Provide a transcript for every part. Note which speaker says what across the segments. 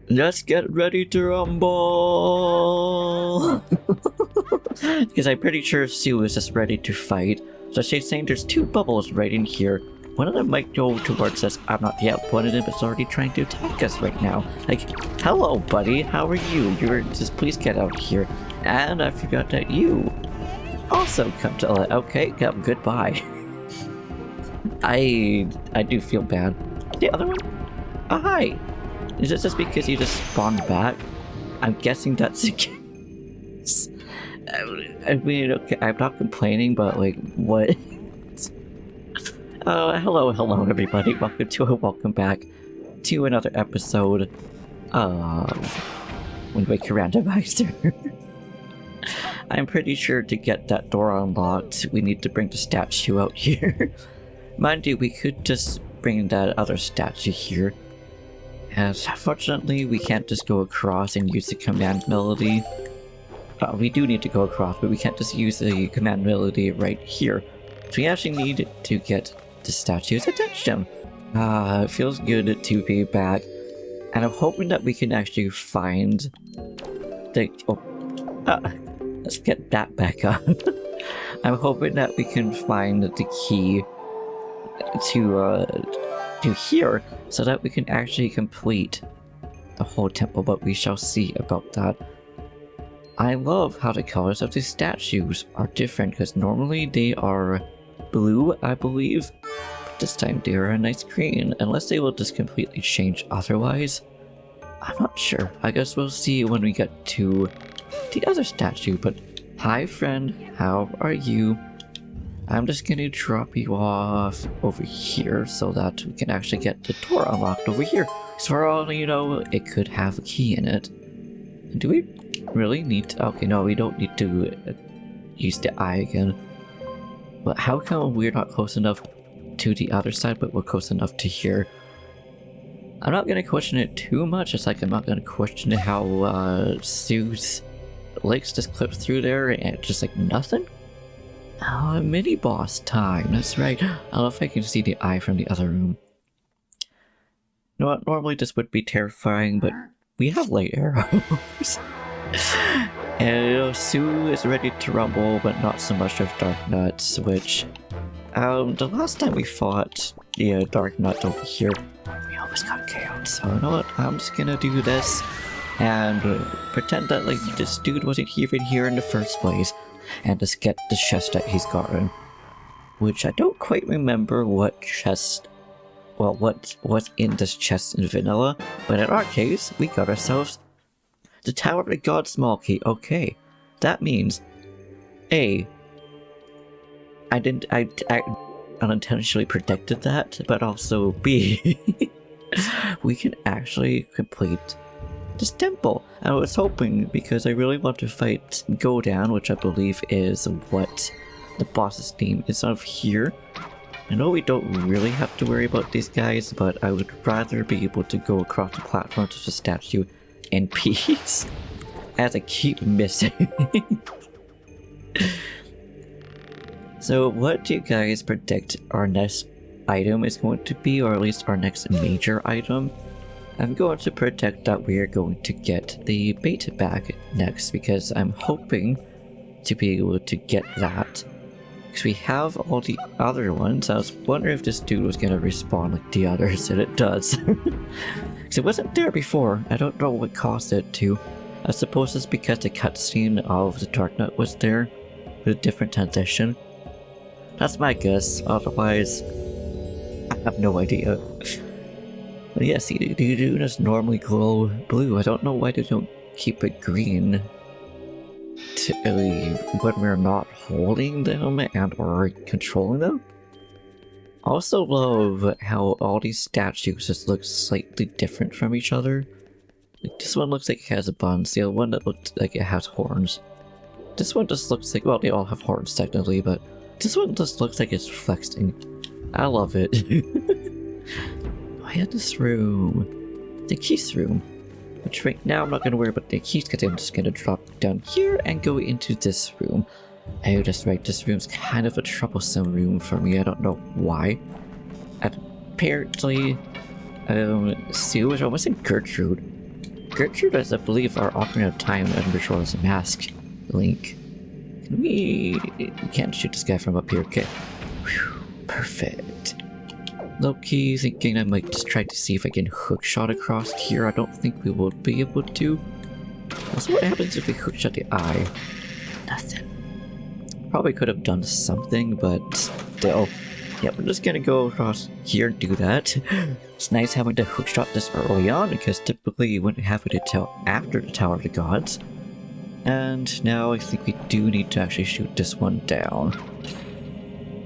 Speaker 1: Let's get ready to rumble! Because I'm pretty sure Sue is just ready to fight. So she's saying there's two bubbles right in here. One of them might go towards us. I'm not yet. One of them is already trying to attack us right now. Like, hello, buddy. How are you? You're just please get out here. And I forgot that you also come to let. Okay, goodbye. I do feel bad. The other one? Oh, hi. Is it just because you just spawned back? I'm guessing that's the case. I mean, okay, I'm not complaining, but like, what? Hello everybody. Welcome back to another episode of TheWindWaker Randomizer. I'm pretty sure to get that door unlocked, we need to bring the statue out here. Mind you, we could just bring that other statue here. As unfortunately, we can't just go across and use the command melody. We do need to go across, but we can't just use the command melody right here. So we actually need to get the statue's attention. It feels good to be back. And I'm hoping that we can actually find the... let's get that back up. I'm hoping that we can find the key to here, so that we can actually complete the whole temple, but we shall see about that. I love how the colors of these statues are different, because normally they are blue, I believe, but this time they are a nice green, unless they will just completely change otherwise. I'm not sure. I guess we'll see when we get to the other statue, but hi friend, how are you? I'm just gonna drop you off over here so that we can actually get the door unlocked over here. So for all you know, it could have a key in it. Do we really need to? Okay, no, we don't need to use the eye again. But how come we're not close enough to the other side, but we're close enough to here? I'm not gonna question it too much. It's like I'm not gonna question how Sue's legs just clipped through there and just like nothing. Oh, mini boss time, that's right. I don't know if I can see the eye from the other room. You know what, normally this would be terrifying, but we have light arrows. And you know, Sue is ready to rumble, but not so much of Dark Nuts, which... the last time we fought the Dark Nut over here, we almost got KO'd, so you know what, I'm just gonna do this and pretend that like this dude wasn't even here in the first place. And just get the chest that he's gotten. Which I don't quite remember what chest... Well, what was in this chest in vanilla. But in our case, we got ourselves the Tower of the God Small Key. Okay. That means... A. I unintentionally predicted that. But also B. We can actually complete this temple. I was hoping, because I really want to fight Go Down, which I believe is what the boss's name is of here. I know we don't really have to worry about these guys, but I would rather be able to go across the platform to the statue in peace, as I keep missing. So what do you guys predict our next item is going to be, or at least our next major item? I'm going to predict that we are going to get the bait back next, because I'm hoping to be able to get that. Because we have all the other ones. I was wondering if this dude was going to respawn like the others, and it does. Because it wasn't there before. I don't know what caused it to. I suppose it's because the cutscene of the Dark Knight was there with a different transition. That's my guess. Otherwise, I have no idea. But yeah, see, the Dunas normally glow blue. I don't know why they don't keep it green when we're not holding them and or controlling them. Also love how all these statues just look slightly different from each other. Like, this one looks like it has a buns, the other one that looks like it has horns. This one just looks like, well, they all have horns technically, but this one just looks like it's flexing. I love it. I had this room, the keys room, which right now I'm not going to worry about the keys because I'm just going to drop down here and go into this room. Oh, that's right, this room's kind of a troublesome room for me, I don't know why. And apparently, Sue, which almost said Gertrude, Gertrude is, I believe, our Ocarina of Time and Majora's Mask link. Can we can't shoot this guy from up here, okay. Whew, perfect. Low-key thinking I might just try to see if I can hookshot across here. I don't think we will be able to. Also, what happens if we hookshot the eye? Nothing. Probably could have done something, but still. Yeah, we're just gonna go across here and do that. It's nice having to hookshot this early on, because typically you wouldn't have it until after the Tower of the Gods. And now I think we do need to actually shoot this one down.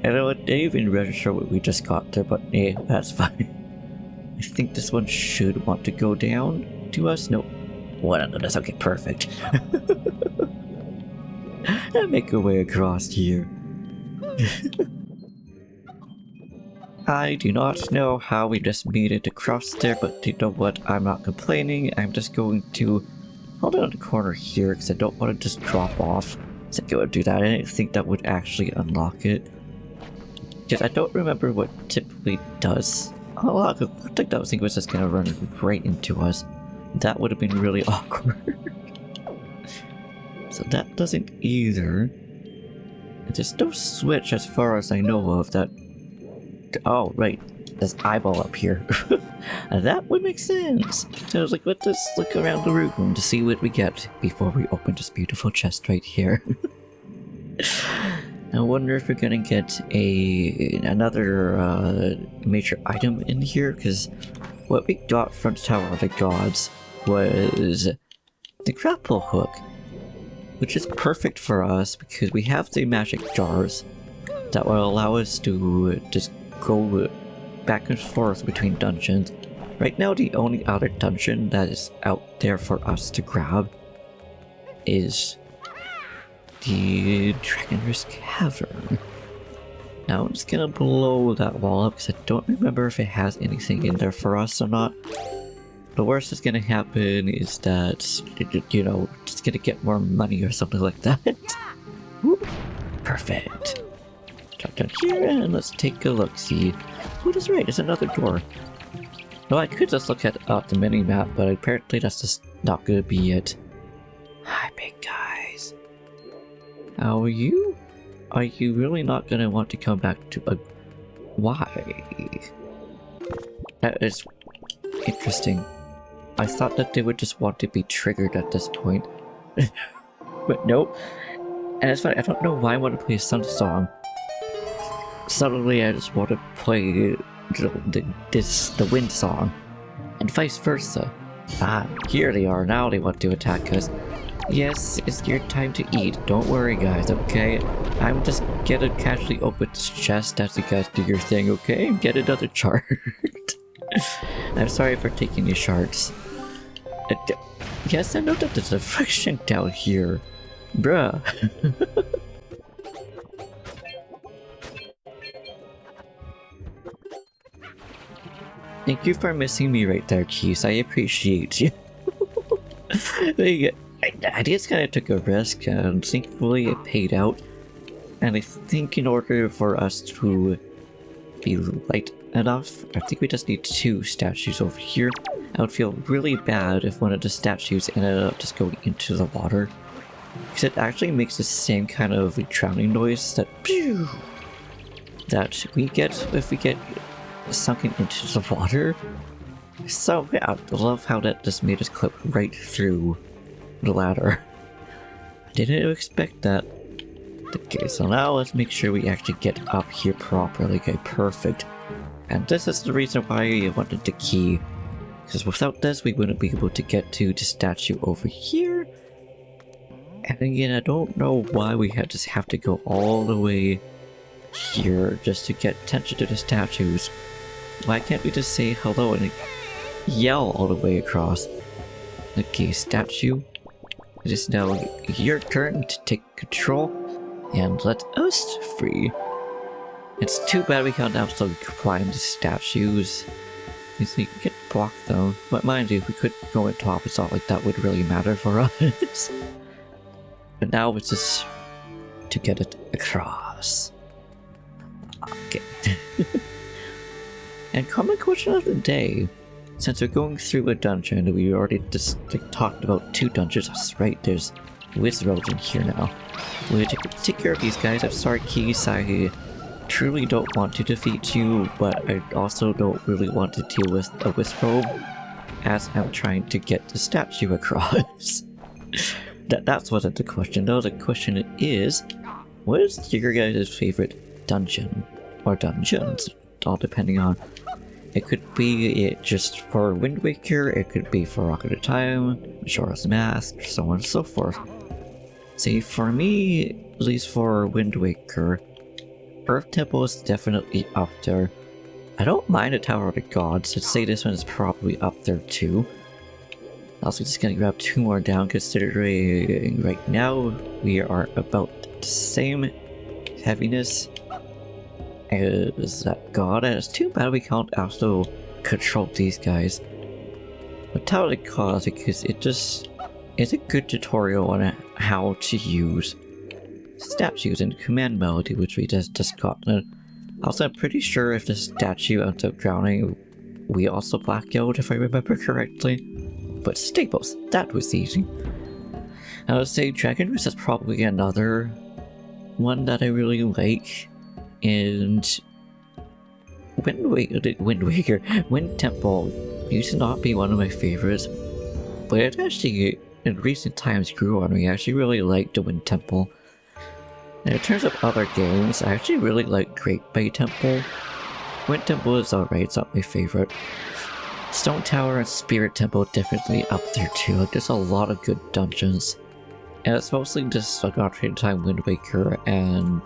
Speaker 1: I didn't even register what we just got there, but that's fine. I think this one should want to go down to us. Nope. One under this. Okay, perfect. I'll make our way across here. I do not know how we just made it across there, but you know what? I'm not complaining. I'm just going to hold it on the corner here because I don't want to just drop off. So I would do that. I didn't think that would actually unlock it. Because I don't remember what typically does unlock it. I think that thing was just going to run right into us. That would have been really awkward. So that doesn't either. There's no switch as far as I know of that. Oh, right. There's eyeball up here. That would make sense. So I was like, let's just look around the room to see what we get before we open this beautiful chest right here. I wonder if we're gonna get another major item in here, because what we got from the Tower of the Gods was the grapple hook, which is perfect for us because we have the magic jars that will allow us to just go back and forth between dungeons. Right now, the only other dungeon that is out there for us to grab is the Dragon's Cavern. Now I'm just gonna blow that wall up because I don't remember if it has anything in there for us or not. The worst that's gonna happen is that, you know, just gonna get more money or something like that. Whoop. Perfect. Drop down here and let's take a look. See, oh, that's right. It's another door. No, I could just look at the mini map, but apparently that's just not gonna be it. Hi, big guys. How are you? Are you really not gonna want to come back to a? Why? That is interesting. I thought that they would just want to be triggered at this point. But nope. And it's funny, I don't know why I want to play a Sun song. Suddenly I just want to play the wind song. And vice versa. Ah, here they are, now they want to attack us. Yes, it's your time to eat. Don't worry guys, okay? I'm just gonna casually open this chest as you guys do your thing, okay? Get another chart. I'm sorry for taking your shards. Yes, I know that there's a friction down here. Bruh. Thank you for missing me right there, Keys. I appreciate you. I just kind of took a risk, and thankfully it paid out. And I think in order for us to be light enough, I think we just need 2 statues over here. I would feel really bad if one of the statues ended up just going into the water. Because it actually makes the same kind of drowning noise that we get if we get sunken into the water. So yeah, I love how that just made us clip right through the ladder. I didn't expect that. Okay, so now let's make sure we actually get up here properly. Okay, perfect. And this is the reason why I wanted the key. Because without this, we wouldn't be able to get to the statue over here. And again, I don't know why we just have to go all the way here just to get attention to the statues. Why can't we just say hello and yell all the way across? Okay, statue. It is now your turn to take control and let us free. It's too bad we can't actually climb the statues. You see, you can get blocked though. But mind you, if we could go on top, it's not like that would really matter for us. But now it's just to get it across. Okay. And common question of the day. since we're going through a dungeon, we already just talked about 2 dungeons. That's right, there's Wizards in here now. We'll take care of these guys. I'm sorry, Keys, I truly don't want to defeat you, but I also don't really want to deal with a Wizard as I'm trying to get the statue across. That wasn't the question, though. The question is, what is your guys' favorite dungeon? Or dungeons, all depending on. It could be just for Wind Waker, it could be for Rocket of Time, Majora's Mask, so on and so forth. See, for me, at least for Wind Waker, Earth Temple is definitely up there. I don't mind the Tower of the Gods, I'd say this one is probably up there too. Also just gonna grab 2 more down, considering right now we are about the same heaviness as that god, and it's too bad we can't also control these guys. But Tower of the Gods, because it's a good tutorial on how to use statues in command melody, which we just got. Also, I'm pretty sure if the statue ends up drowning, we also black out, if I remember correctly. But Staples, that was easy. I would say Dragon Roost is probably another one that I really like. And Wind Temple used to not be one of my favorites, but it actually, in recent times, grew on me. I actually really liked the Wind Temple. And in terms of other games, I actually really like Great Bay Temple. Wind Temple is alright, it's not my favorite. Stone Tower and Spirit Temple definitely up there too. Like, there's a lot of good dungeons. And it's mostly just like Ocarina of Time, Wind Waker, and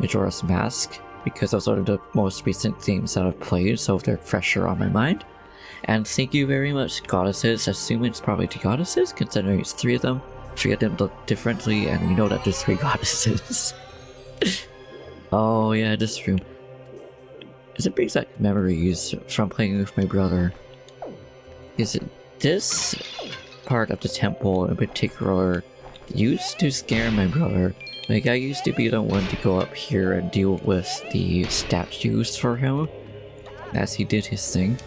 Speaker 1: Majora's Mask, because those are the most recent games that I've played, so they're fresher on my mind. And thank you very much, Goddesses. Assuming it's probably 2 Goddesses, considering it's 3 of them. 3 of them look differently, and we know that there's 3 Goddesses. Oh yeah, this room. It brings back memories from playing with my brother. Is it this part of the temple in particular used to scare my brother? Like, I used to be the one to go up here and deal with the statues for him as he did his thing.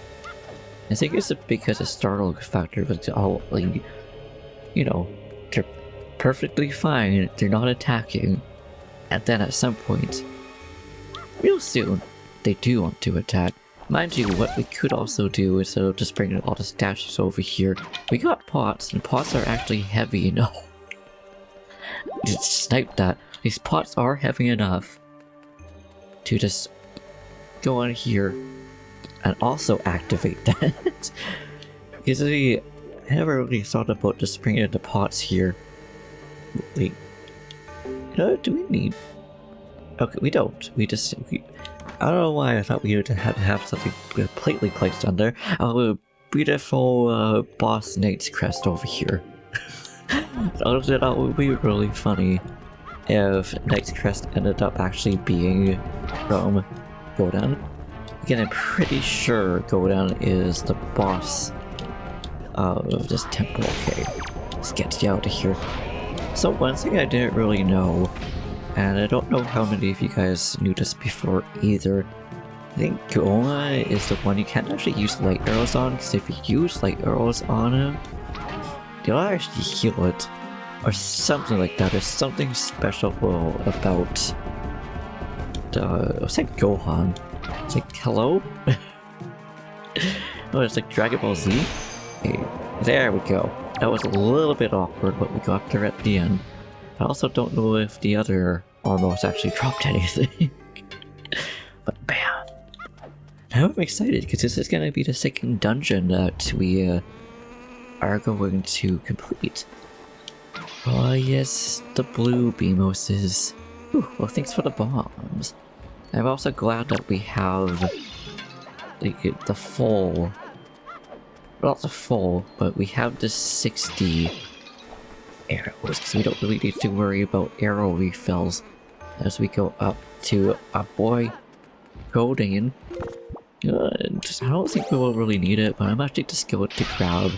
Speaker 1: I think it's because the startle factor was all, like, you know, they're perfectly fine, they're not attacking, and then at some point, real soon, they do want to attack. Mind you, what we could also do is just bring all the statues over here. We got pots, and pots are actually heavy enough. Just snipe that. These pots are heavy enough to just go on here and also activate that. Because I never really thought about just bringing the pots here. Wait. Do we need... Okay, we don't. I don't know why I thought we would have something completely placed on there. Oh, beautiful boss Knight's crest over here. That would be really funny if Knight's crest ended up actually being from Godan. Again, I'm pretty sure Godan is the boss of this temple. Okay, let's get you out of here. So one thing I didn't really know, and I don't know how many of you guys knew this before either, I think Goma is the one you can't actually use light arrows on, because if you use light arrows on him, they'll actually heal it, or something like that. There's something special about the... It's like Gohan. It's like, hello? Oh, it's like Dragon Ball Z? Okay, there we go. That was a little bit awkward, but we got there at the end. I also don't know if the other almost actually dropped anything. But bam! Now I'm excited, because this is going to be the 2nd dungeon that we are going to complete. Oh yes, the blue Beamoses. Ooh, well, thanks for the bombs. I'm also glad that we have like, the full... Not the full, but we have the 60 arrows, because we don't really need to worry about arrow refills as we go up to our boy Golden. I don't think we will really need it, but I'm actually just going to grab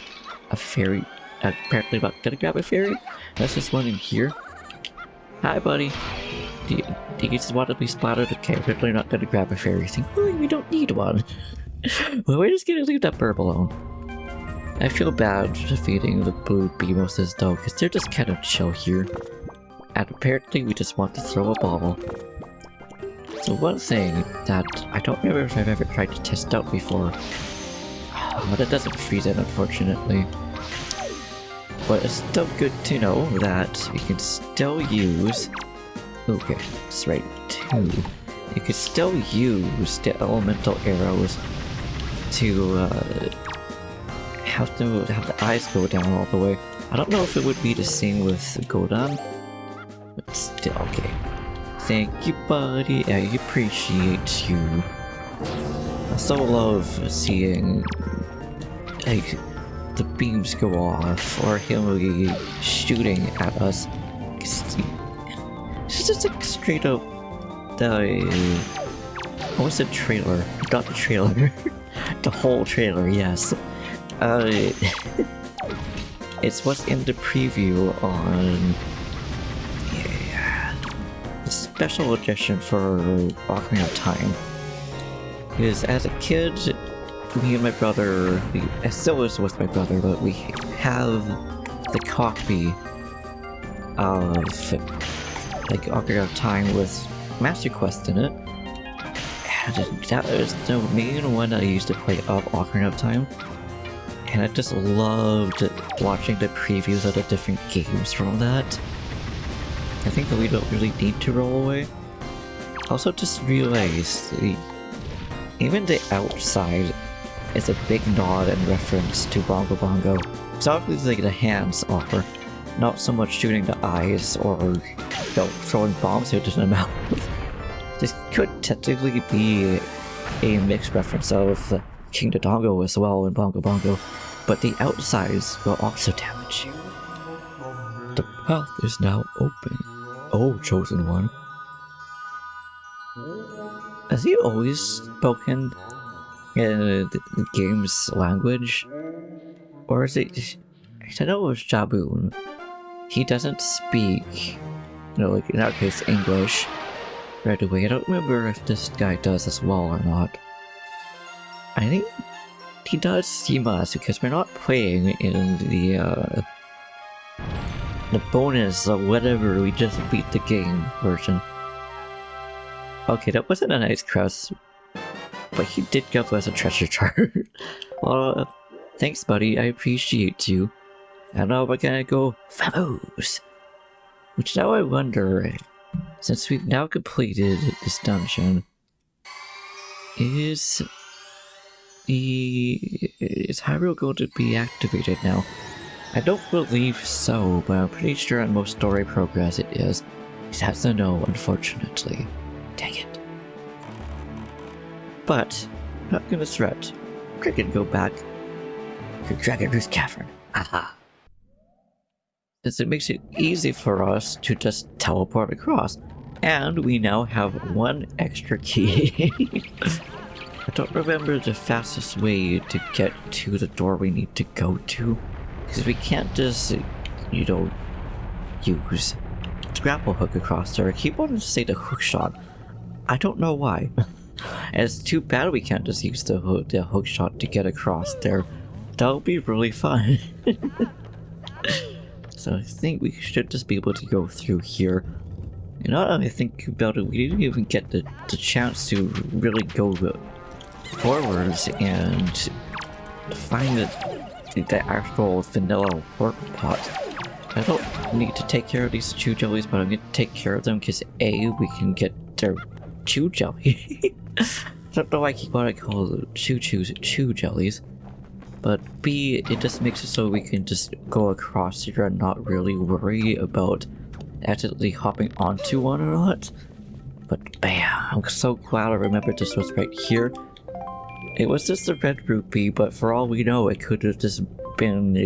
Speaker 1: a fairy. Apparently I'm not gonna grab a fairy. That's just one in here. Hi buddy. Do you just want to be splattered? Okay, apparently not gonna grab a fairy thing. We don't need one. Well, we're just gonna leave that burb alone. I feel bad defeating the blue Beamoses though, because they're just kind of chill here. And apparently we just want to throw a ball. So one thing that I don't remember if I've ever tried to test out before, but it doesn't freeze it unfortunately. But it's still good to know that we can still use... Okay, that's right, too. You can still use the elemental arrows to have the eyes go down all the way. I don't know if it would be the same with Godon, but still, okay. Thank you, buddy. I appreciate you. I so love seeing like the beams go off or him shooting at us. It's just like straight up the what's the trailer? Not the trailer. The whole trailer, yes. It's what's in the preview on the special edition for Ocarina of Time. Because as a kid, me and my brother, I still was with my brother, but we have the copy of like Ocarina of Time with Master Quest in it. And that was the main one I used to play of Ocarina of Time. And I just loved watching the previews of the different games from that. I think that we don't really need to roll away. Also just realized, even the outside is a big nod and reference to Bongo Bongo. It's obviously like the hands are, not so much shooting the eyes or throwing bombs into the mouth. This could technically be a mixed reference of King Dodongo as well in Bongo Bongo, but the outsides will also damage you. The path is now open. Oh, chosen one. Has he always spoken in the game's language? Or is it... I know it was Jaboon. He doesn't speak, like in our case, English right away. I don't remember if this guy does as well or not. I think he does, he must, because we're not playing in the bonus or whatever we just beat the game version. Okay, that wasn't a nice crest, but he did give us a treasure chart. Well, thanks buddy, I appreciate you. And now we're gonna go famous. Which now I wonder, since we've now completed this dungeon, is Hyrule going to be activated now? I don't believe so, but I'm pretty sure on most story progress it is. That's a no, unfortunately. Dang it. But, I'm not gonna threat. I can go back to Dragon Roost Cavern. Aha. Since it makes it easy for us to just teleport across. And we now have one extra key. I don't remember the fastest way to get to the door we need to go to. Because we can't just, use the grapple hook across there. I keep wanting to say the hook shot. I don't know why. And it's too bad we can't just use the hook shot to get across there. That would be really fun. So I think we should just be able to go through here. And now that I think about it, we didn't even get the chance to really go forwards and find the actual vanilla warp pot. I don't need to take care of these chew jellies, but I'm going to take care of them because A, we can get their chew jelly. I don't know why I keep wanting to call chew jellies. But B, it just makes it so we can just go across here and not really worry about accidentally hopping onto one or not. But bam, I'm so glad I remembered this was right here. It was just a red rupee, but for all we know, it could have just been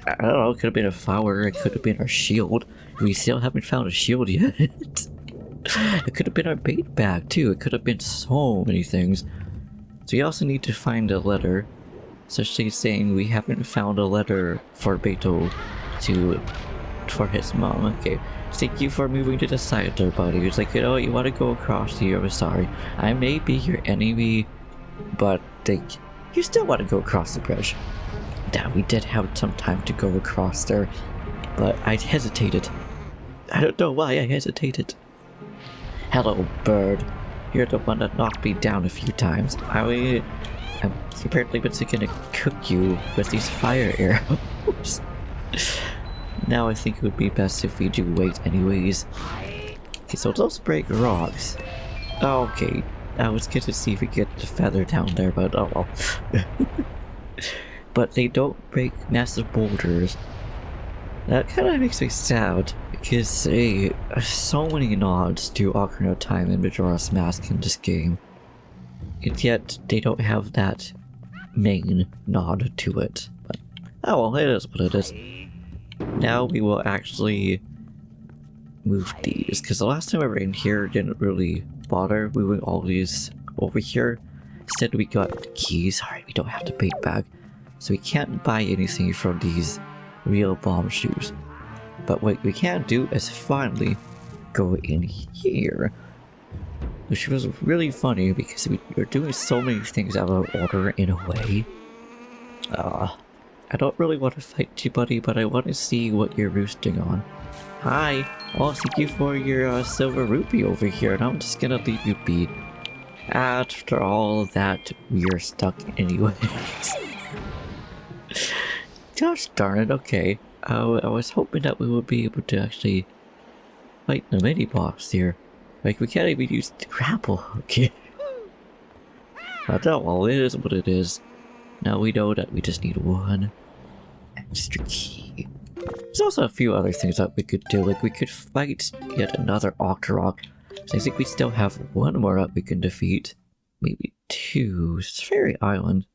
Speaker 1: I don't know, it could have been a flower, it could have been our shield. We still haven't found a shield yet. It could have been our bait bag too, it could have been so many things. So we also need to find a letter. So she's saying we haven't found a letter for Beto for his mom. Okay, thank you for moving to the side there, buddy. It's like, you want to go across here, I'm sorry. I may be your enemy, but you still want to go across the bridge. Damn, we did have some time to go across there, but I hesitated. I don't know why I hesitated. Hello, bird. You're the one that knocked me down a few times. I'm apparently been gonna cook you with these fire arrows. Now I think it would be best if we do wait anyways. Okay, so those break rocks. Okay, I was gonna see if we get the feather down there, but oh well. But they don't break massive boulders. That kind of makes me sad, because so many nods to Ocarina of Time and Majora's Mask in this game. And yet, they don't have that main nod to it. But, oh well, it is what it is. Now we will actually move these, because the last time we were in here didn't really bother moving all these over here. Instead we got keys. Alright, we don't have the bait bag, so we can't buy anything from these real bomb shoes. But what we can do is finally go in here, which was really funny because we were doing so many things out of order in a way. I don't really want to fight you, buddy, but I want to see what you're roosting on. Hi! Oh, thank you for your silver rupee over here, and I'm just gonna leave you be. After all that, we're stuck anyways. Gosh darn it, okay. I was hoping that we would be able to actually fight the mini boss here. Like, we can't even use the grapple hook here. But oh well, it is what it is. Now we know that we just need one extra key. There's also a few other things that we could do, like we could fight yet another Octorok. So I think we still have one more that we can defeat. Maybe two. It's Fairy Island.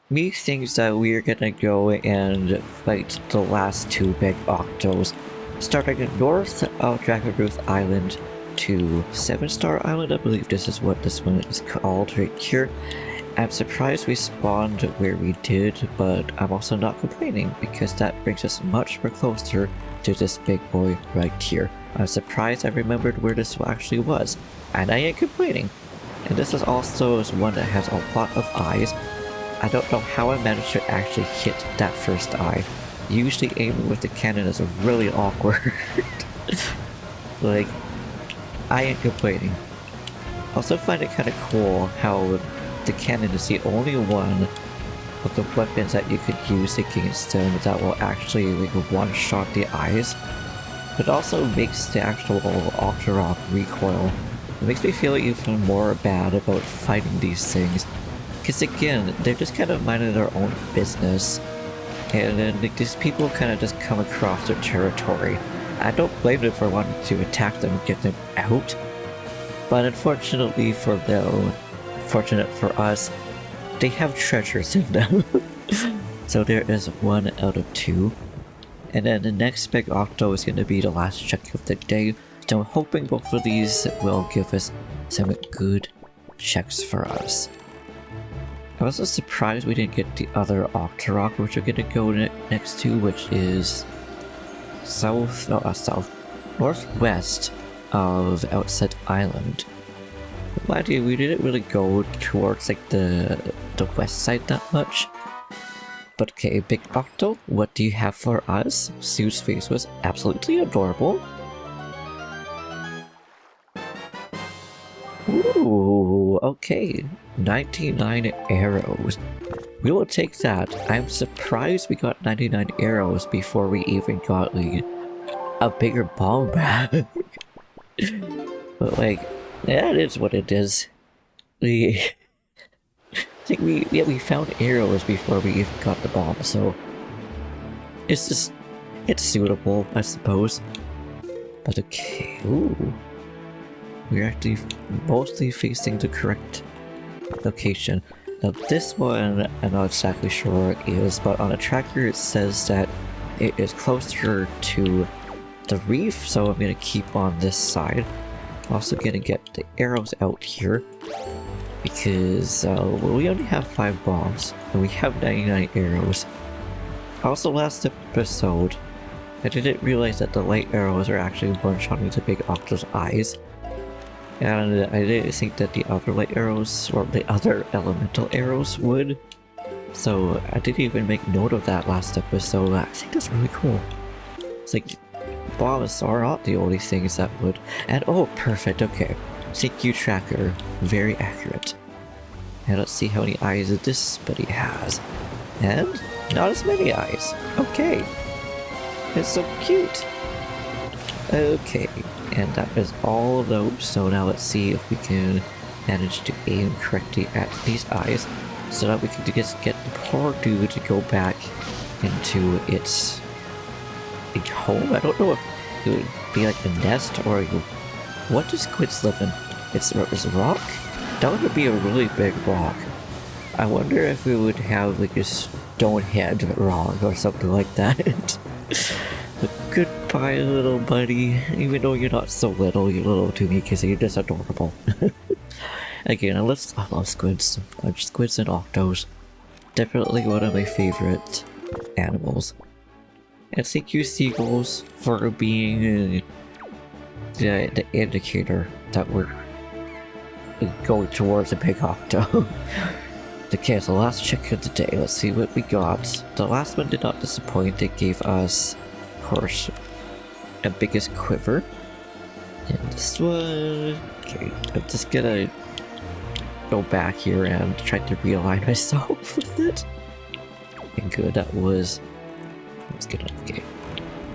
Speaker 1: Me thinks that we are gonna go and fight the last two big Octos, starting north of Dragonruth Island to 7-Star Island. I believe this is what this one is called right here. I'm surprised we spawned where we did, but I'm also not complaining because that brings us much more closer to this big boy right here. I'm surprised I remembered where this actually was, and I ain't complaining. And this is also one that has a lot of eyes. I don't know how I managed to actually hit that first eye. Usually aiming with the cannon is really awkward. Like, I ain't complaining. Also find it kind of cool how the cannon is the only one of the weapons that you could use against them that will actually like one-shot the eyes. It also makes the actual Octorok recoil. It makes me feel even more bad about fighting these things. Because again, they're just kind of minding their own business. And then like, these people kind of just come across their territory. I don't blame them for wanting to attack them and get them out. But unfortunately for them, fortunate for us, they have treasures in them. So there is 1 out of 2. And then the next big Octo is going to be the last check of the day. So I'm hoping both of these will give us some good checks for us. I was also surprised we didn't get the other Octorok, which we're going to go next to, which is northwest of Outset Island. Mind you, we didn't really go towards like the west side that much. But okay, Big Octo, what do you have for us? Sue's face was absolutely adorable. Ooh, okay. 99 arrows. We will take that. I'm surprised we got 99 arrows before we even got like a bigger bomb bag. But like, that is what it is. I think we found arrows before we even got the bomb, so it's suitable, I suppose. But okay, ooh. We're actually mostly facing the correct location. Now this one, I'm not exactly sure where it is, but on the tracker it says that it is closer to the reef, so I'm gonna keep on this side. Also gonna get the arrows out here, because we only have 5 bombs, and we have 99 arrows. Also last episode, I didn't realize that the light arrows are actually one-shotting the big Octo's eyes. And I didn't think that the other light arrows, or the other elemental arrows would. So I didn't even make note of that last episode. I think that's really cool. It's like, bombs are not the only things that would. And oh, perfect, okay. CQ tracker, very accurate. And let's see how many eyes this buddy has. And not as many eyes. Okay. It's so cute. Okay, and that is all of those. So now let's see if we can manage to aim correctly at these eyes, so that we can just get the poor dude to go back into its home. I don't know if it would be like a nest or what does squids live in? It's a rock? That would be a really big rock. I wonder if we would have like a stone head rock or something like that. Goodbye, little buddy. Even though you're not so little, you're little to me because you're just adorable. Again, I love squids. Squids and octos. Definitely one of my favorite animals. And thank you, seagulls, for being the indicator that we're going towards a big octo. Okay, so last check of the day. Let's see what we got. The last one did not disappoint. It gave us, of course, a biggest quiver. And this one... Okay, I'm just gonna go back here and try to realign myself with it. And good, that was... Let's get okay.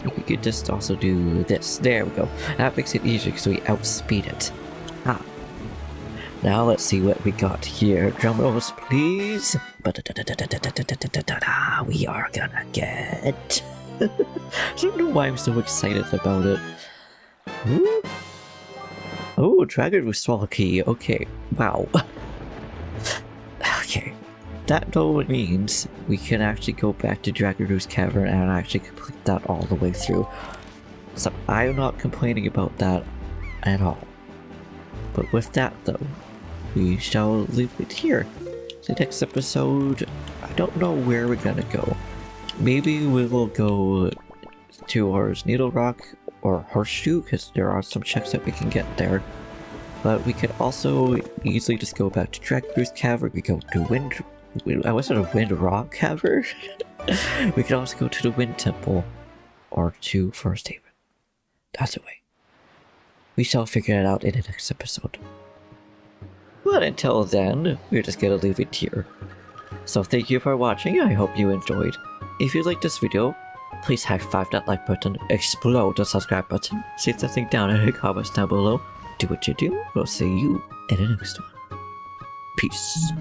Speaker 1: We could just also do this. There we go. That makes it easier because we outspeed it. Ah. Now let's see what we got here. Drum rolls, please. We are gonna get... I don't know why I'm so excited about it. Ooh. Oh, Dragon with Swallow Key. Okay, wow. Okay. That though means we can actually go back to Dragon Roost Cavern and actually complete that all the way through. So I'm not complaining about that at all. But with that though, we shall leave it here. The next episode, I don't know where we're gonna go. Maybe we will go towards Needle Rock or Horseshoe, because there are some checks that we can get there. But we could also easily just go back to Dragon Roost Cavern. We go to I was at a Wind Rock Cavern. We could also go to the Wind Temple or to Forest Haven. That's the way. We shall figure it out in the next episode. But until then, we're just gonna leave it here. So thank you for watching. I hope you enjoyed. If you liked this video, please high-five that like button, explode the subscribe button, say something down in the comments down below. Do what you do. We'll see you in the next one. Peace.